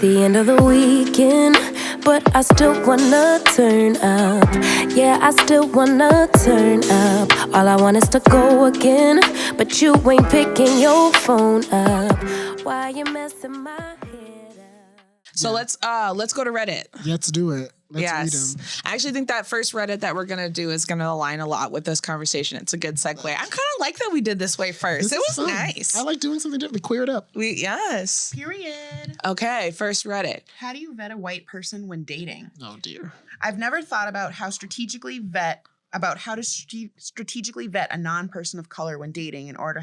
the end of the weekend, but I still wanna turn up. Yeah, I still wanna turn up. All I want is to go again, but you ain't picking your phone up. Why you messing my head up? So let's go to Reddit. Let's do it. Let's read Yes. them. I actually think that first Reddit that we're going to do is going to align a lot with this conversation. It's a good segue. I kind of like that we did this way first. This It is was fun. nice. I like doing something different. We queer it up. Yes. Period. Okay, first Reddit. How do you vet a white person when dating? Oh, dear. I've never thought about how to strategically vet a non-person of color when dating in order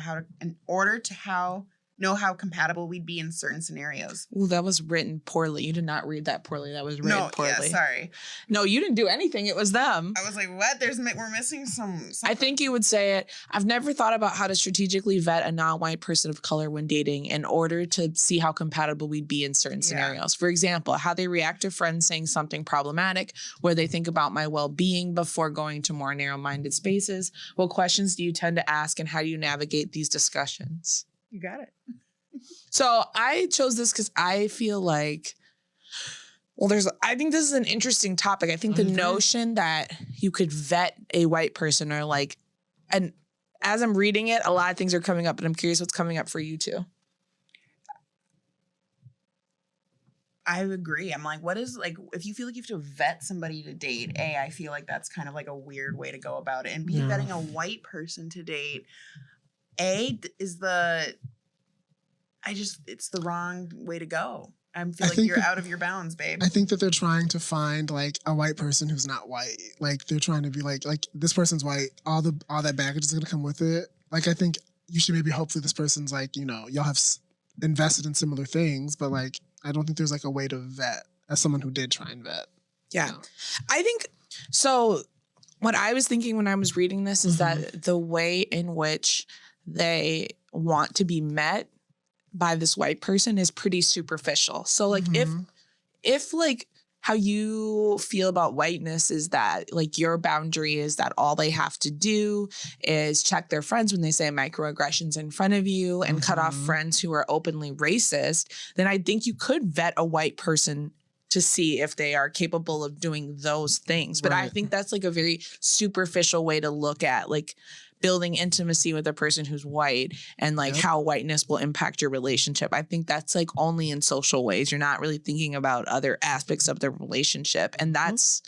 to know how compatible we'd be in certain scenarios. Ooh, that was written poorly. You did not read that poorly. That was written poorly. Yeah, sorry. No, you didn't do anything. It was them. I was like, what? We're missing some. I think you would say it. I've never thought about how to strategically vet a non-white person of color when dating in order to see how compatible we'd be in certain scenarios. For example, how they react to friends saying something problematic, where they think about my well-being before going to more narrow-minded spaces. What questions do you tend to ask, and how do you navigate these discussions? You got it. So I chose this because I feel like, I think this is an interesting topic. I think the notion that you could vet a white person and as I'm reading it, a lot of things are coming up, and I'm curious what's coming up for you too. I agree. I'm like, if you feel like you have to vet somebody to date, I feel like that's kind of like a weird way to go about it. And vetting a white person to date, it's the wrong way to go. I feel like you're out of your bounds, babe. I think that they're trying to find like a white person who's not white. Like they're trying to be like this person's white. All that baggage is gonna come with it. Like I think you should maybe hopefully this person's like, y'all have invested in similar things, but like I don't think there's like a way to vet as someone who did try and vet. Yeah, I think so. What I was thinking when I was reading this is that the way in which they want to be met by this white person is pretty superficial. So like if like how you feel about whiteness is that like your boundary is that all they have to do is check their friends when they say microaggressions in front of you and cut off friends who are openly racist, then I think you could vet a white person to see if they are capable of doing those things. But I think that's like a very superficial way to look at like building intimacy with a person who's white and like how whiteness will impact your relationship. I think that's like only in social ways. You're not really thinking about other aspects of the relationship. And that's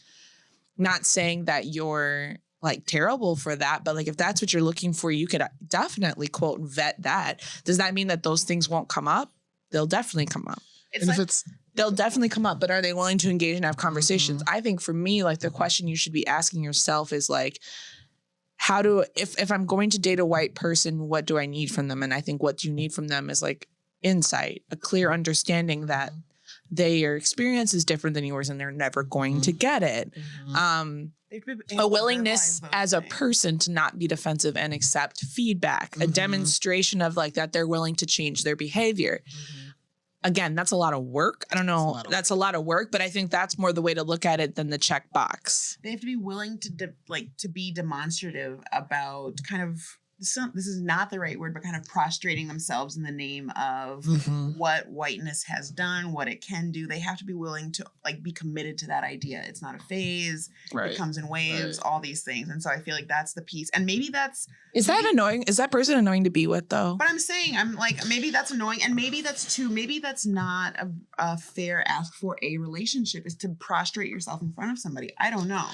not saying that you're like terrible for that, but like if that's what you're looking for, you could definitely quote vet that. Does that mean that those things won't come up? They'll definitely come up. They'll definitely come up, but are they willing to engage and have conversations? I think for me, like the question you should be asking yourself is like, if I'm going to date a white person, what do I need from them? And I think what you need from them is like insight, a clear understanding that their experience is different than yours and they're never going to get it. A willingness as a person to not be defensive and accept feedback, a demonstration of like that they're willing to change their behavior. Again, that's a lot of work. I don't know. That's a lot of work, but I think that's more the way to look at it than the checkbox. They have to be willing to be demonstrative about kind of this is not the right word, but kind of prostrating themselves in the name of what whiteness has done, what it can do. They have to be willing to like be committed to that idea. It's not a phase. It comes in waves, all these things. And so I feel like that's the piece. And maybe is that annoying? Is that person annoying to be with though? But I'm saying, I'm like, maybe that's annoying. And maybe that's not a fair ask for a relationship is to prostrate yourself in front of somebody. I don't know.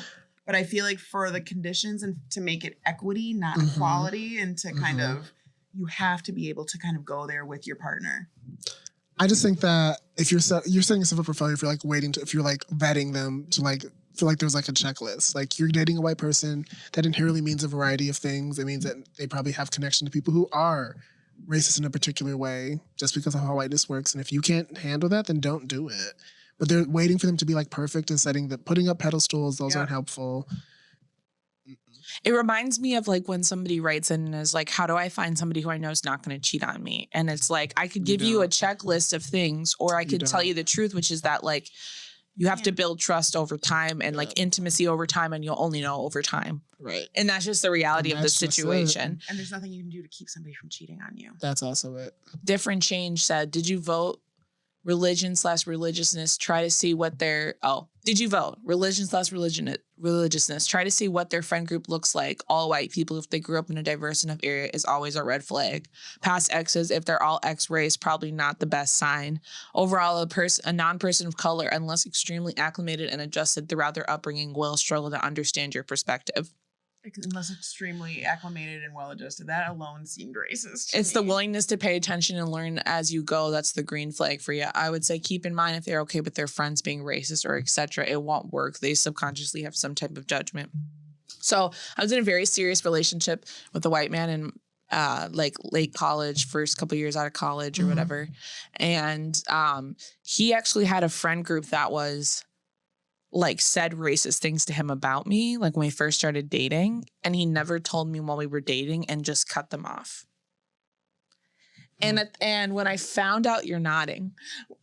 But I feel like for the conditions and to make it equity, not equality, and to kind of, you have to be able to kind of go there with your partner. I just think that if you're setting yourself up for failure, if you're like if you're like vetting them to like feel like there's like a checklist, like you're dating a white person, that inherently means a variety of things. It means that they probably have connection to people who are racist in a particular way just because of how whiteness works. And if you can't handle that, then don't do it. But they're waiting for them to be like perfect and putting up pedestals. Those aren't helpful. It reminds me of like when somebody writes in and is like, how do I find somebody who I know is not going to cheat on me? And it's like, I could give you a checklist of things, or I could tell you the truth, which is that like, you have to build trust over time and like intimacy over time, and you'll only know over time. Right. And that's just the reality of the situation. And there's nothing you can do to keep somebody from cheating on you. That's also it. Different Change said, did you vote Religion/religiousness, try to see what their, did you vote? Religiousness, try to see what their friend group looks like. All white people, if they grew up in a diverse enough area, is always a red flag. Past exes, if they're all ex-race, probably not the best sign. Overall, a non-person of color, unless extremely acclimated and adjusted throughout their upbringing, will struggle to understand your perspective. Unless extremely acclimated and well-adjusted. That alone seemed racist. It's the willingness to pay attention and learn as you go. That's the green flag for you. I would say keep in mind if they're okay with their friends being racist or etc. It won't work. They subconsciously have some type of judgment. So I was in a very serious relationship with a white man in like late college, first couple years out of college or whatever. And he actually had a friend group that was like said racist things to him about me, like when we first started dating, and he never told me while we were dating and just cut them off. And when I found out, you're nodding.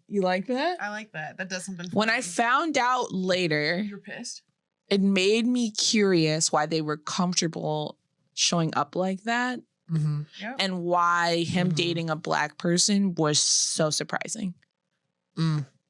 You like that? I like that. That does something for When me. I found out later, You're pissed? it made me curious why they were comfortable showing up like that Yep. and why him dating a black person was so surprising.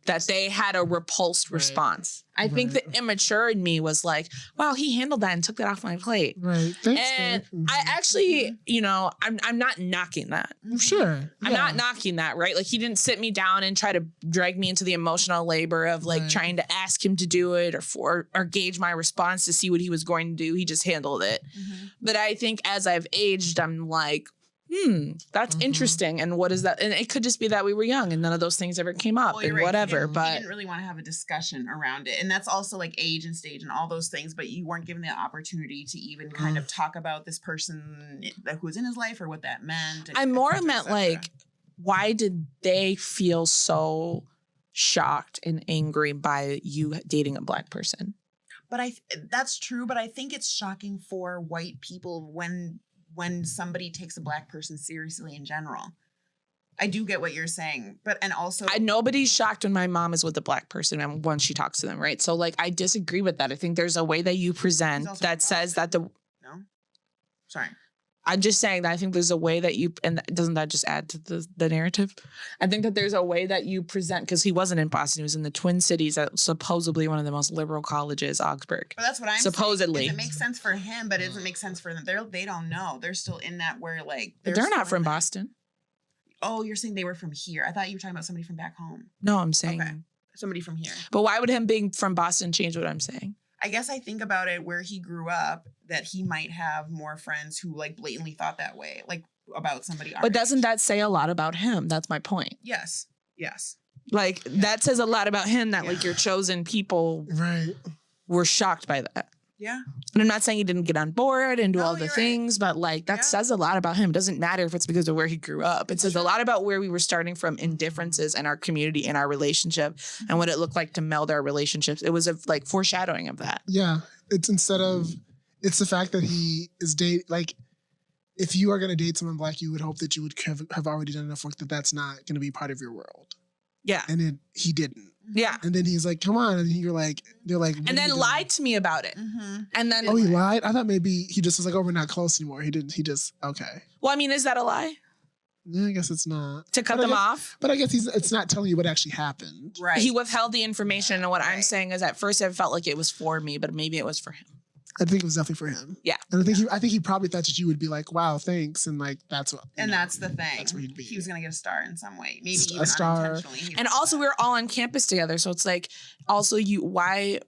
That they had a repulsed response. I think the immature in me was like, wow, he handled that and took that off my plate. Right. Thanks, And I actually, you know, I'm not knocking that. Sure. I'm not knocking that, right? Like he didn't sit me down and try to drag me into the emotional labor of like trying to ask him to do it or gauge my response to see what he was going to do. He just handled it. But I think as I've aged, I'm like, that's interesting. And what is that? And it could just be that we were young and none of those things ever came up and whatever. You But didn't really want to have a discussion around it. And that's also like age and stage and all those things. But you weren't given the opportunity to even kind of talk about this person who was in his life or what that meant. I more meant like, why did they feel so shocked and angry by you dating a black person? But that's true. But I think it's shocking for white people when somebody takes a black person seriously in general. I do get what you're saying, and also nobody's shocked when my mom is with a black person and when she talks to them, right? So like I disagree with that. I think there's a way that you present that says that I'm just saying that I think there's a way that you, and doesn't that just add to the narrative? I think that there's a way that you present, because he wasn't in Boston, he was in the Twin Cities at supposedly one of the most liberal colleges, Augsburg. But that's what I'm supposedly saying. It makes sense for him, but it doesn't make sense for them. They don't know. They're still in that where like they're not from Boston. Oh, you're saying they were from here. I thought you were talking about somebody from back home. No, I'm saying somebody from here. But why would him being from Boston change what I'm saying? I guess I think about it where he grew up, that he might have more friends who like blatantly thought that way, like about somebody. But doesn't that say a lot about him? That's my point. Yes. Like that says a lot about him that like your chosen people were shocked by that. Yeah. And I'm not saying he didn't get on board and do all the things, but like that says a lot about him. It doesn't matter if it's because of where he grew up. It says a lot about where we were starting from in differences in our community and our relationship and what it looked like to meld our relationships. It was a like foreshadowing of that. Yeah. It's it's the fact that he is like, if you are going to date someone black, you would hope that you would have already done enough work that that's not going to be part of your world. Yeah. And he didn't. Yeah. And then he's like, come on. And they're like, and then lied to me about it. And then, he lied? I thought maybe he just was like, oh, we're not close anymore. He didn't. He just, okay. Well, I mean, is that a lie? Yeah, I guess it's not. To cut them off? But I guess it's not telling you what actually happened. Right. He withheld the information. And what I'm saying is at first it felt like it was for me, but maybe it was for him. I think it was definitely for him. Yeah. And I think he probably thought that you would be like, wow, thanks. And like, that's what. And that's the thing. That's where he'd be. He was going to get a star in some way. Maybe even a star. unintentionally. And also we were all on campus together. So it's like, also why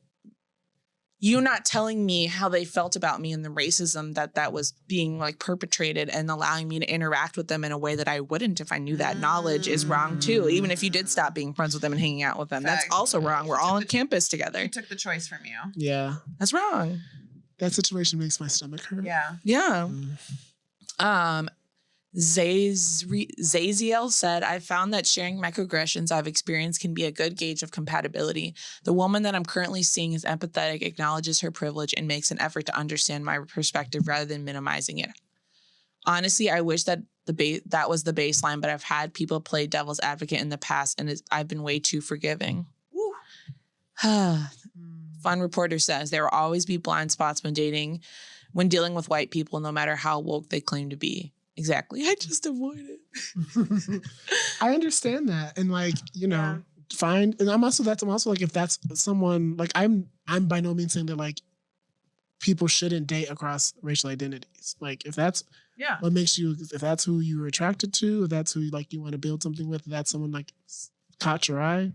you not telling me how they felt about me and the racism that was being like perpetrated and allowing me to interact with them in a way that I wouldn't if I knew that knowledge is wrong too. Even if you did stop being friends with them and hanging out with them, that's also wrong. We're all on campus together. He took the choice from you. Yeah. That's wrong. That situation makes my stomach hurt. Yeah. Yeah. Zaziel said, I found that sharing microaggressions I've experienced can be a good gauge of compatibility. The woman that I'm currently seeing is empathetic, acknowledges her privilege, and makes an effort to understand my perspective rather than minimizing it. Honestly, I wish that that was the baseline, but I've had people play devil's advocate in the past, and I've been way too forgiving. Fun reporter says, there will always be blind spots when dealing with white people, no matter how woke they claim to be. Exactly. I just avoid it. I understand that. And like, you know, fine. And I'm also like, if that's someone, like I'm by no means saying that like people shouldn't date across racial identities. Like if that's what makes you, if that's who you're attracted to, if that's who like you want to build something with, if that's someone like caught your eye.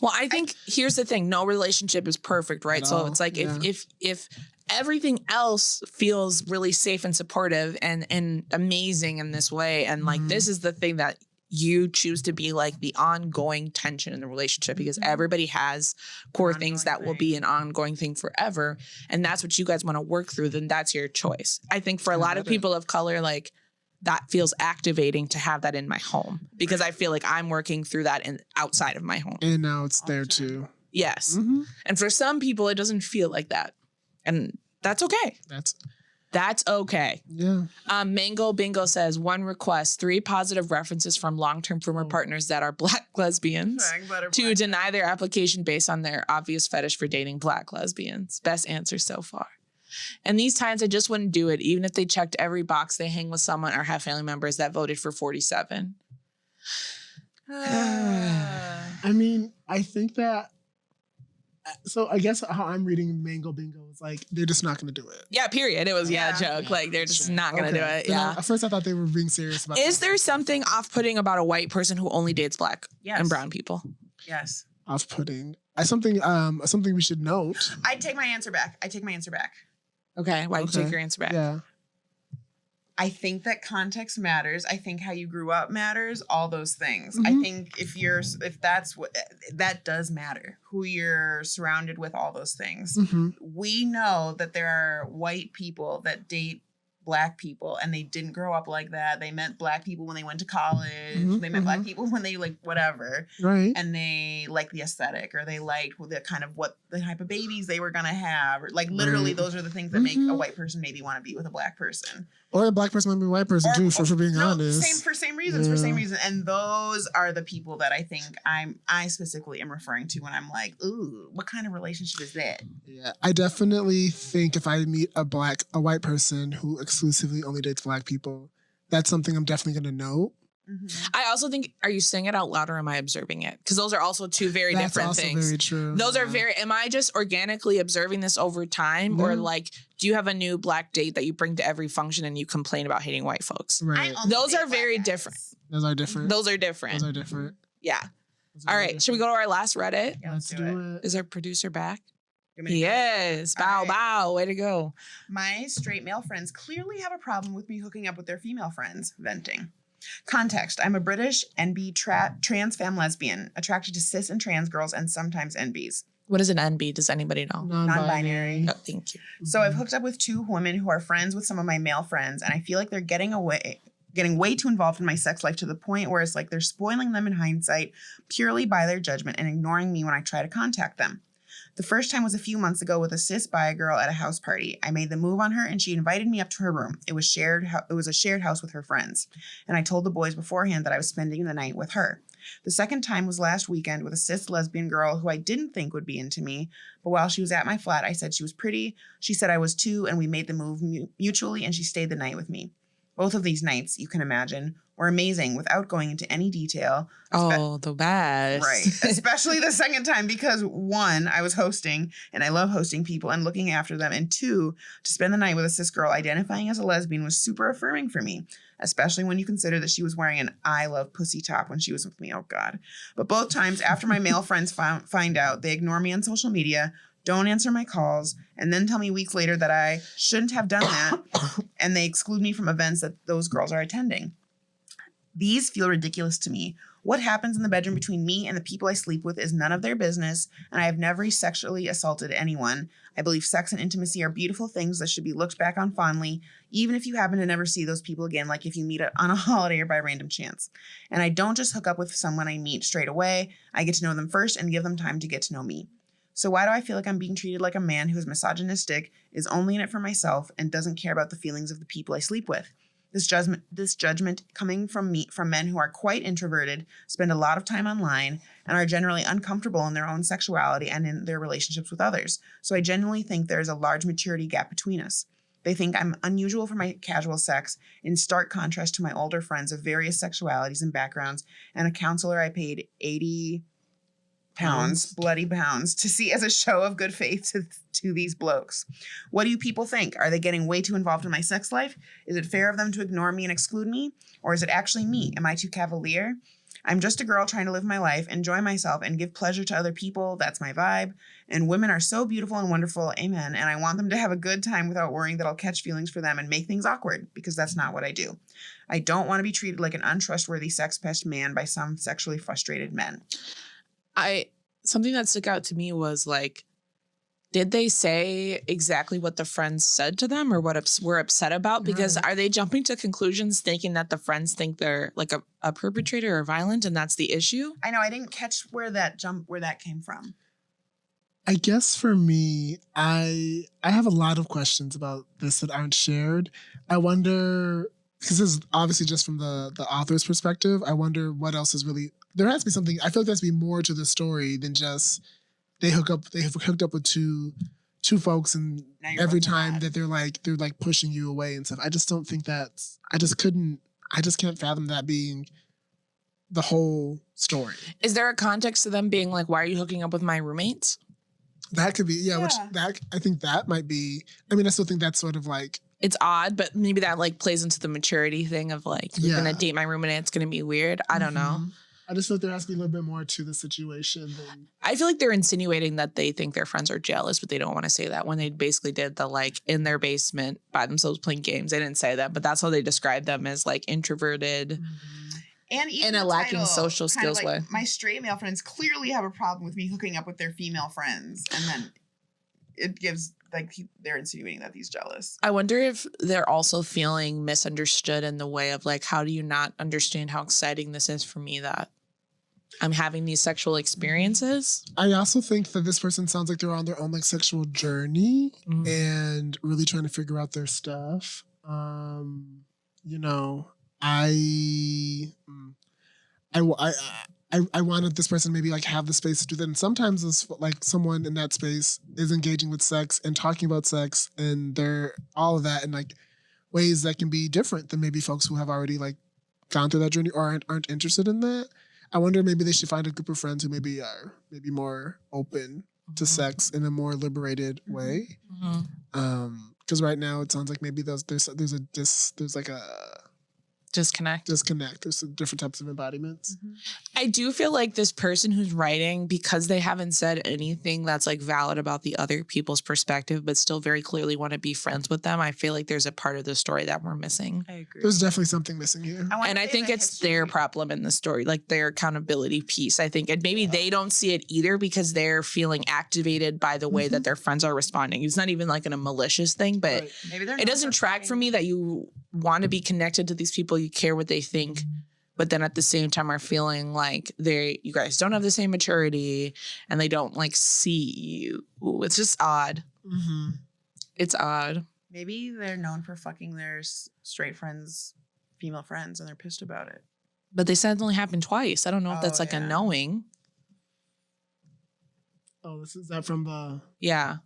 Well, I think here's the thing. No relationship is perfect, right? So it's like if everything else feels really safe and supportive and amazing in this way, and like this is the thing that you choose to be like the ongoing tension in the relationship, because everybody has core things that will be an ongoing thing forever, and that's what you guys want to work through, then that's your choice. I think for a lot of people of color, like that feels activating to have that in my home, because I feel like I'm working through that outside of my home. And now it's there too. Yes. And for some people, it doesn't feel like that. And that's okay. That's okay. Yeah. Mango Bingo says, 1 request, 3 positive references from long-term former partners that are Black lesbians. 2, deny their application based on their obvious fetish for dating Black lesbians. Best answer so far. And these times I just wouldn't do it, even if they checked every box. They hang with someone or have family members that voted for 47. I mean, I think that, so I guess how I'm reading Mango Bingo is like, they're just not going to do it. Yeah, period. It was, a joke. Like, they're just not going to do it. Then at first I thought they were being serious about it. Is there something off-putting about a white person who only dates Black and brown people? Yes. Off-putting. Something we should note. I take my answer back. Okay. Why did you take your answer back? Yeah. I think that context matters. I think how you grew up matters, all those things. I think if that's what, that does matter, who you're surrounded with, all those things. We know that there are white people that date Black people and they didn't grow up like that. They met Black people when they went to college. They met Black people when they like whatever. Right. And they like the aesthetic, or they liked the kind of what the type of babies they were gonna have. Or, like literally those are the things that make a white person maybe want to be with a Black person. Or a Black person might be a white person too, for being honest. For same reasons. And those are the people that I think I specifically am referring to when I'm like, ooh, what kind of relationship is that? Yeah, I definitely think if I meet a white person who exclusively only dates Black people, that's something I'm definitely going to know. I also think, are you saying it out loud or am I observing it? Because those are also two very different things. That's also very true. Those are am I just organically observing this over time? Or like, do you have a new Black date that you bring to every function and you complain about hating white folks? Right. Those are very different. Those are different. Yeah. All right. Should we go to our last Reddit? Yeah, let's do it. Is our producer back? Yes. Bow, bow. Way to go. My straight male friends clearly have a problem with me hooking up with their female friends. Venting. Context. I'm a British NB trans femme lesbian, attracted to cis and trans girls and sometimes NBs. What is an NB? Does anybody know? Non-binary. Oh, thank you. So I've hooked up with 2 women who are friends with some of my male friends, and I feel like they're getting way too involved in my sex life to the point where it's like they're spoiling them in hindsight purely by their judgment and ignoring me when I try to contact them. The first time was a few months ago with a cis bi girl at a house party. I made the move on her and she invited me up to her room. It was a shared house with her friends. And I told the boys beforehand that I was spending the night with her. The second time was last weekend with a cis lesbian girl who I didn't think would be into me. But while she was at my flat, I said she was pretty. She said I was too, and we made the move mutually, and she stayed the night with me. Both of these nights, you can imagine, were amazing without going into any detail. Oh, the best. Right. Especially the second time because 1, I was hosting and I love hosting people and looking after them. And 2, to spend the night with a cis girl identifying as a lesbian was super affirming for me, especially when you consider that she was wearing an I love pussy top when she was with me. Oh, God. But both times after my male friends find out, they ignore me on social media, don't answer my calls, and then tell me weeks later that I shouldn't have done that, and they exclude me from events that those girls are attending. These feel ridiculous to me. What happens in the bedroom between me and the people I sleep with is none of their business, and I have never sexually assaulted anyone. I believe sex and intimacy are beautiful things that should be looked back on fondly, even if you happen to never see those people again, like if you meet on a holiday or by random chance. And I don't just hook up with someone I meet straight away. I get to know them first and give them time to get to know me. So why do I feel like I'm being treated like a man who is misogynistic, is only in it for myself, and doesn't care about the feelings of the people I sleep with? This judgment coming from men who are quite introverted, spend a lot of time online, and are generally uncomfortable in their own sexuality and in their relationships with others. So I genuinely think there is a large maturity gap between us. They think I'm unusual for my casual sex, in stark contrast to my older friends of various sexualities and backgrounds, and a counselor I paid 80 pounds, bloody pounds, to see as a show of good faith to these blokes. What do you people think? Are they getting way too involved in my sex life? Is it fair of them to ignore me and exclude me? Or is it actually me? Am I too cavalier? I'm just a girl trying to live my life, enjoy myself, and give pleasure to other people. That's my vibe. And women are so beautiful and wonderful. Amen. And I want them to have a good time without worrying that I'll catch feelings for them and make things awkward, because that's not what I do. I don't want to be treated like an untrustworthy sex pest man by some sexually frustrated men. Something that stuck out to me was like, did they say exactly what the friends said to them or what were upset about? Because are they jumping to conclusions thinking that the friends think they're like a perpetrator or violent and that's the issue? I know. I didn't catch where that came from. I guess for me, I have a lot of questions about this that aren't shared. I wonder, because this is obviously just from the author's perspective, I wonder what else is really, there has to be something, I feel like there has to be more to the story than just they have hooked up with two folks, and every time that they're like pushing you away and stuff. I just don't think I just can't fathom that being the whole story. Is there a context to them being like, why are you hooking up with my roommates? That could be, which I think that might be, I mean, I still think that's sort of like, it's odd, but maybe that like plays into the maturity thing of like, you're going to date my roommate and it's going to be weird. I don't know. I just feel like there has to be a little bit more to the situation than... I feel like they're insinuating that they think their friends are jealous, but they don't want to say that when they basically did the like in their basement by themselves playing games. They didn't say that, but that's how they described them, as like introverted and even in a lacking social skills way. My straight male friends clearly have a problem with me hooking up with their female friends, and then it gives like they're insinuating that he's jealous. I wonder if they're also feeling misunderstood in the way of like, how do you not understand how exciting this is for me that I'm having these sexual experiences? I also think that this person sounds like they're on their own like sexual journey and really trying to figure out their stuff. You know, I wanted this person maybe like have the space to do that. And sometimes it's like someone in that space is engaging with sex and talking about sex and they're all of that in like ways that can be different than maybe folks who have already like gone through that journey or aren't interested in that. I wonder maybe they should find a group of friends who maybe are maybe more open to sex in a more liberated way. Because right now it sounds like maybe there's like a disconnect. There's different types of embodiments. I do feel like this person who's writing, because they haven't said anything that's like valid about the other people's perspective, but still very clearly want to be friends with them, I feel like there's a part of the story that we're missing. I agree. There's definitely something missing here. I think it's their problem in the story, like their accountability piece, I think. And maybe they don't see it either because they're feeling activated by the way that their friends are responding. It's not even like a malicious thing, but maybe it doesn't track for me that you want to be connected to these people, you care what they think, but then at the same time are feeling like you guys don't have the same maturity and they don't like see you. Ooh, it's just odd. It's odd. Maybe they're known for fucking their straight friends, female friends, and they're pissed about it. But they said it only happened twice. I don't know if that's like a knowing. Oh, is that from the... Yeah.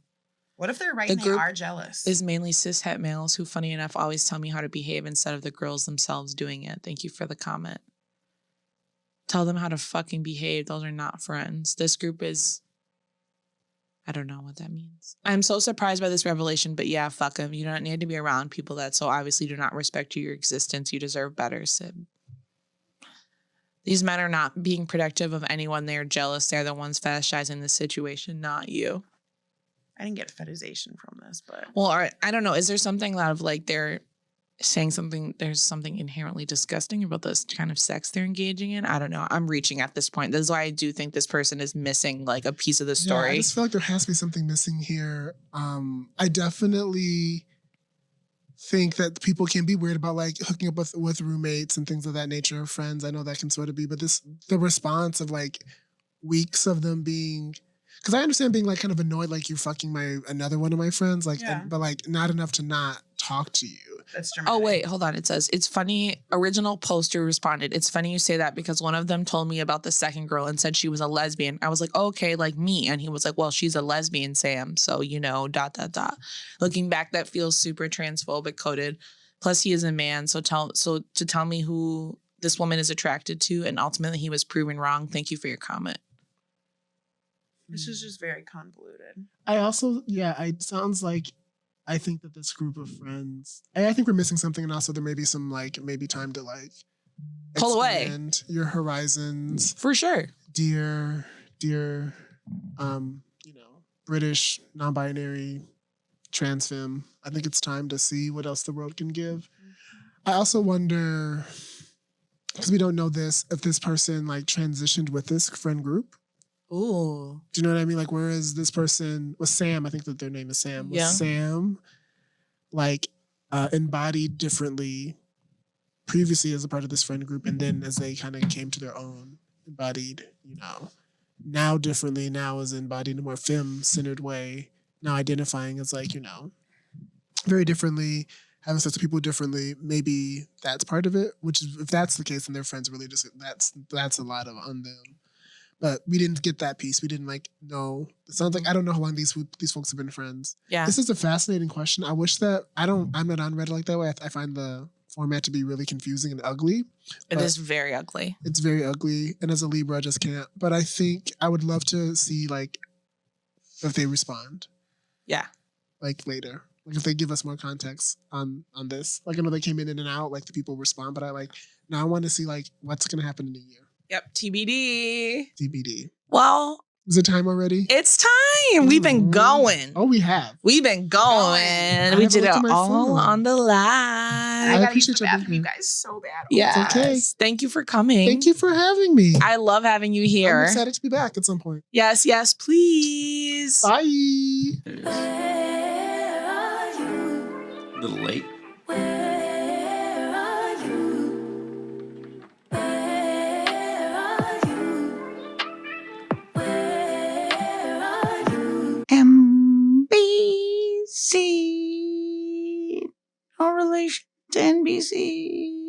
What if they're right and they are jealous? Is mainly cis-het males who, funny enough, always tell me how to behave instead of the girls themselves doing it. Thank you for the comment. Tell them how to fucking behave. Those are not friends. This group is... I don't know what that means. I'm so surprised by this revelation, but yeah, fuck them. You don't need to be around people that so obviously do not respect your existence. You deserve better, Sib. These men are not being protective of anyone. They're jealous. They're the ones fetishizing the situation, not you. I didn't get fetishization from this, but... Well, I don't know. Is there something out of like they're saying something, there's something inherently disgusting about this kind of sex they're engaging in? I don't know. I'm reaching at this point. This is why I do think this person is missing like a piece of the story. Yeah, I just feel like there has to be something missing here. I definitely think that people can be weird about like hooking up with roommates and things of that nature, or friends. I know that can sort of be, but the response of like weeks of them being... Because I understand being like kind of annoyed, like you're fucking another one of my friends, like, but like not enough to not talk to you. That's dramatic. Oh, wait, hold on. It says, it's funny. Original poster responded, it's funny you say that because one of them told me about the second girl and said she was a lesbian. I was like, okay, like me. And he was like, well, she's a lesbian, Sam. So, you know, ... Looking back, that feels super transphobic coded. Plus, he is a man. So to tell me who this woman is attracted to, and ultimately he was proven wrong. Thank you for your comment. This is just very convoluted. I also, it sounds like I think that this group of friends, I think we're missing something, and also there may be some maybe time to pull away your horizons for sure. Dear, British, non-binary, trans femme. I think it's time to see what else the world can give. I also wonder, because we don't know this, if this person transitioned with this friend group. Ooh. Do you know what I mean? Where is this person? Was Sam, I think that their name is Sam. Was Sam embodied differently previously as a part of this friend group, and then as they kind of came to their own, embodied, now differently, now is embodied in a more femme-centered way, now identifying as very differently, having sex with people differently. Maybe that's part of it, which is, if that's the case, then their friends really just, that's a lot on them. But we didn't get that piece. We didn't know. It sounds like, I don't know how long these folks have been friends. Yeah. This is a fascinating question. I wish that, I'm not on Reddit like that way. I find the format to be really confusing and ugly. It is very ugly. It's very ugly. And as a Libra, I just can't. But I think I would love to see if they respond. Yeah. Later. If they give us more context on this. I know they came in and out, the people respond, but now I want to see what's going to happen in a year. Yep. TBD. Well, is it time already? It's time. We've been going. Oh, we have. We've been going. We did it all on the live. I gotta use the bathroom, you guys, so bad. Yeah. Okay. Thank you for coming. Thank you for having me. I love having you here. I'm excited to be back at some point. Yes, please. Bye. Where are you? A little late. Where are you? Where are you? Where are you? MBC. No relation to NBC.